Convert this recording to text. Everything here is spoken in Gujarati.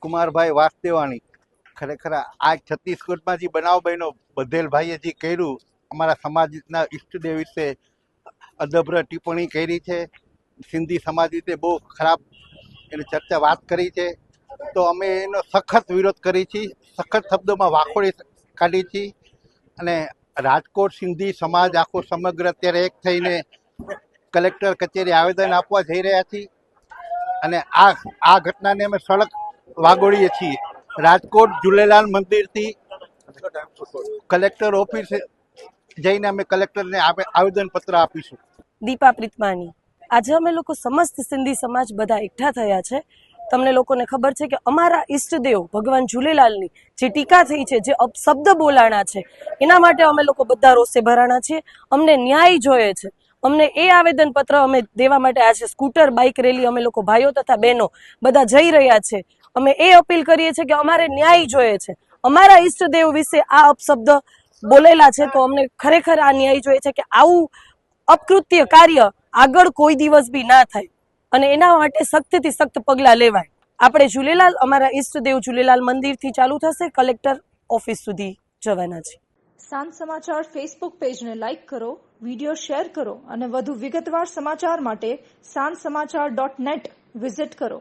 કુમારભાઈ વાસદેવાણી, ખરેખર આ છત્તીસગઢમાં જે બનાવ બન્યો, બધેલભાઈએ જે કર્યું, અમારા સમાજના ઈષ્ટદેવ વિશે અદભ્ર ટિપ્પણી કરી છે, સિંધી સમાજ વિશે બહુ ખરાબ એની ચર્ચા વાત કરી છે, તો અમે એનો સખત વિરોધ કરી છીએ, સખત શબ્દોમાં વાખોડી કાઢી છીએ. અને રાજકોટ સિંધી સમાજ આખો સમગ્ર અત્યારે એક થઈને કલેક્ટર કચેરી આવેદન આપવા જઈ રહ્યા છીએ. અને આ ઘટનાને અમે સડક વાગોળીએ છીએ. રાજકોટ ઝૂલેલાલ મંદિરથી કલેક્ટર ઓફિસે જઈને અમે કલેક્ટરને આવેદન પત્ર આપીશું. દીપા પ્રીતમાની, આજે અમે લોકો સમસ્ત સિંધી સમાજ બધા એકઠા થયા છે. તમને લોકોને ખબર છે કે અમારા ઈષ્ટદેવ ભગવાન ઝૂલેલાલની જે ટીકા થઈ છે, જે અપશબ્દ બોલાણા છે, એના માટે અમે લોકો બધા રોષે ભરાણા છીએ. અમને ન્યાય જોઈએ છે. અમને એ આવેદન પત્ર અમે દેવા માટે આજે સ્કૂટર બાઇક રેલી અમે લોકો ભાઈઓ તથા બહેનો બધા જઈ રહ્યા છે. અમે એ અપીલ કરીએ છીએ કે અમારે ન્યાય જોઈએ છે. અમારા ઈષ્ટદેવ વિશે આ અપશબ્દ બોલેલા છે, તો અમને ખરેખર આ ન્યાય જોઈએ છે કે આવું અકૃત્ય કાર્ય આગળ કોઈ દિવસ બી ના થાય અને એના માટે સખ્તથી સખ્ત પગલાં લેવાય. આપણે ઝૂલેલાલ, અમારા ઈષ્ટદેવ ઝૂલેલાલ મંદિરથી ચાલુ થશે, કલેક્ટર ઓફિસ સુધી જવાના છે. સાંજ સમાચાર ફેસબુક પેજને લાઇક કરો, વિડીયો શેર કરો અને વધુ વિગતવાર સમાચાર માટે sanssamachar.net વિઝિટ કરો.